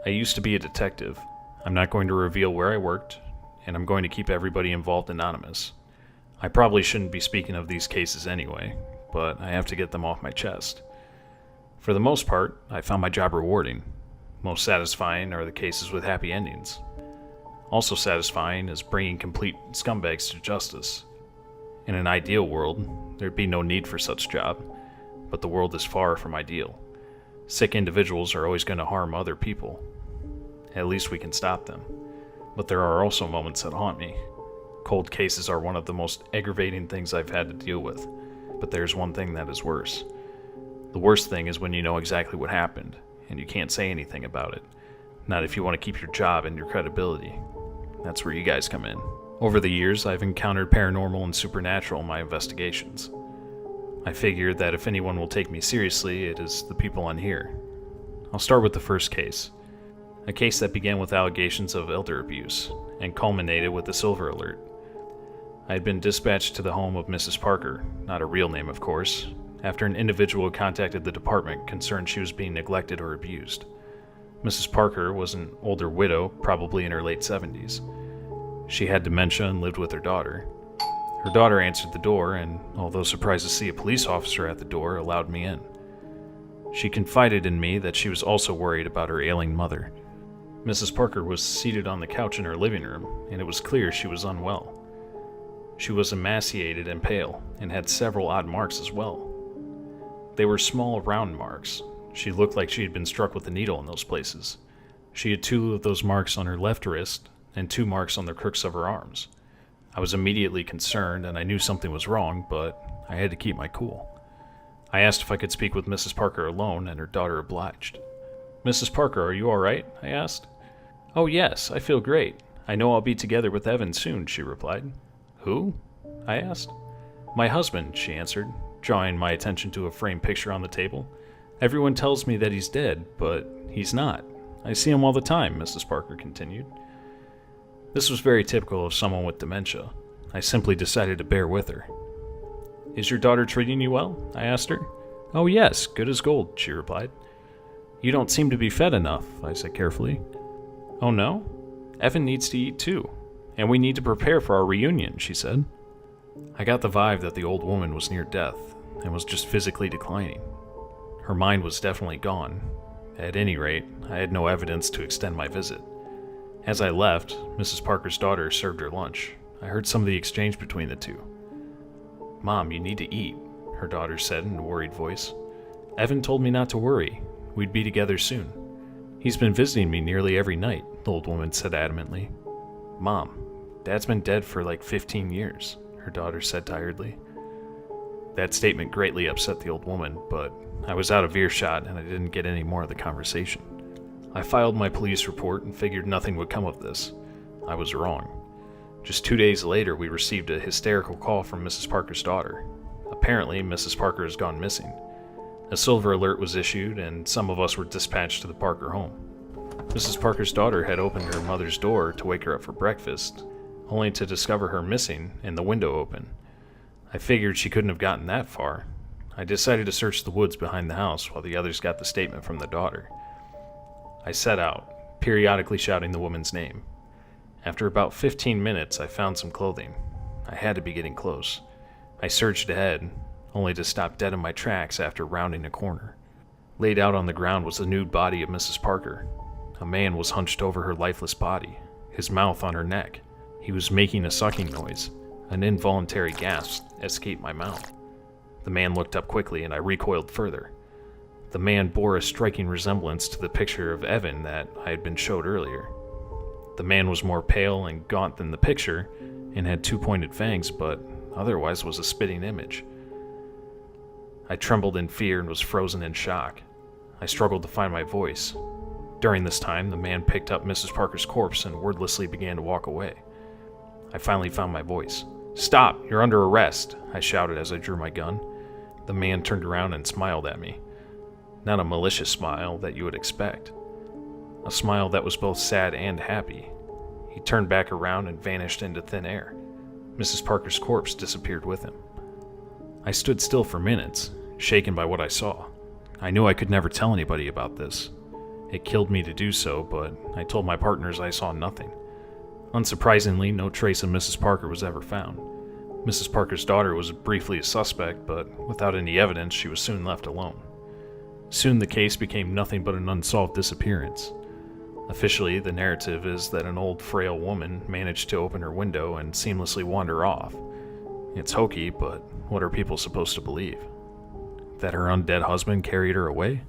I used to be a detective. I'm not going to reveal where I worked, and I'm going to keep everybody involved anonymous. I probably shouldn't be speaking of these cases anyway, but I have to get them off my chest. For the most part, I found my job rewarding. Most satisfying are the cases with happy endings. Also satisfying is bringing complete scumbags to justice. In an ideal world, there'd be no need for such job, but the world is far from ideal. Sick individuals are always going to harm other people. At least we can stop them. But there are also moments that haunt me. Cold cases are one of the most aggravating things I've had to deal with, but there's one thing that is worse. The worst thing is when you know exactly what happened, and you can't say anything about it. Not if you want to keep your job and your credibility. That's where you guys come in. Over the years, I've encountered paranormal and supernatural in my investigations. I figured that if anyone will take me seriously, it is the people on here. I'll start with the first case. A case that began with allegations of elder abuse, and culminated with a silver alert. I had been dispatched to the home of Mrs. Parker, not a real name of course, after an individual had contacted the department concerned she was being neglected or abused. Mrs. Parker was an older widow, probably in her late 70s. She had dementia and lived with her daughter. Her daughter answered the door and, although surprised to see a police officer at the door, allowed me in. She confided in me that she was also worried about her ailing mother. Mrs. Parker was seated on the couch in her living room, and it was clear she was unwell. She was emaciated and pale, and had several odd marks as well. They were small, round marks. She looked like she had been struck with a needle in those places. She had 2 of those marks on her left wrist, and 2 marks on the crooks of her arms. I was immediately concerned, and I knew something was wrong, but I had to keep my cool. I asked if I could speak with Mrs. Parker alone, and her daughter obliged. "Mrs. Parker, are you all right?" I asked. "Oh yes, I feel great. I know I'll be together with Evan soon," she replied. "Who?" I asked. "My husband," she answered, drawing my attention to a framed picture on the table. "Everyone tells me that he's dead, but he's not. I see him all the time," Mrs. Parker continued. This was very typical of someone with dementia. I simply decided to bear with her. "Is your daughter treating you well?" I asked her. "Oh yes, good as gold," she replied. "You don't seem to be fed enough," I said carefully. "Oh no? Evan needs to eat too, and we need to prepare for our reunion," she said. I got the vibe that the old woman was near death and was just physically declining. Her mind was definitely gone. At any rate, I had no evidence to extend my visit. As I left, Mrs. Parker's daughter served her lunch. I heard some of the exchange between the two. "Mom, you need to eat," her daughter said in a worried voice. "Evan told me not to worry. We'd be together soon. He's been visiting me nearly every night," the old woman said adamantly. "Mom, Dad's been dead for like 15 years, her daughter said tiredly. That statement greatly upset the old woman, but I was out of earshot and I didn't get any more of the conversation. I filed my police report and figured nothing would come of this. I was wrong. Just 2 days later, we received a hysterical call from Mrs. Parker's daughter. Apparently, Mrs. Parker has gone missing. A silver alert was issued, and some of us were dispatched to the Parker home. Mrs. Parker's daughter had opened her mother's door to wake her up for breakfast, only to discover her missing and the window open. I figured she couldn't have gotten that far. I decided to search the woods behind the house while the others got the statement from the daughter. I set out, periodically shouting the woman's name. After about 15 minutes, I found some clothing. I had to be getting close. I surged ahead, only to stop dead in my tracks after rounding a corner. Laid out on the ground was the nude body of Mrs. Parker. A man was hunched over her lifeless body, his mouth on her neck. He was making a sucking noise. An involuntary gasp escaped my mouth. The man looked up quickly, and I recoiled further. The man bore a striking resemblance to the picture of Evan that I had been showed earlier. The man was more pale and gaunt than the picture, and had 2 pointed fangs, but otherwise was a spitting image. I trembled in fear and was frozen in shock. I struggled to find my voice. During this time, the man picked up Mrs. Parker's corpse and wordlessly began to walk away. I finally found my voice. "Stop! You're under arrest!" I shouted as I drew my gun. The man turned around and smiled at me. Not a malicious smile that you would expect. A smile that was both sad and happy. He turned back around and vanished into thin air. Mrs. Parker's corpse disappeared with him. I stood still for minutes, shaken by what I saw. I knew I could never tell anybody about this. It killed me to do so, but I told my partners I saw nothing. Unsurprisingly, no trace of Mrs. Parker was ever found. Mrs. Parker's daughter was briefly a suspect, but without any evidence, she was soon left alone. Soon the case became nothing but an unsolved disappearance. Officially, the narrative is that an old, frail woman managed to open her window and seamlessly wander off. It's hokey, but what are people supposed to believe? That her undead husband carried her away?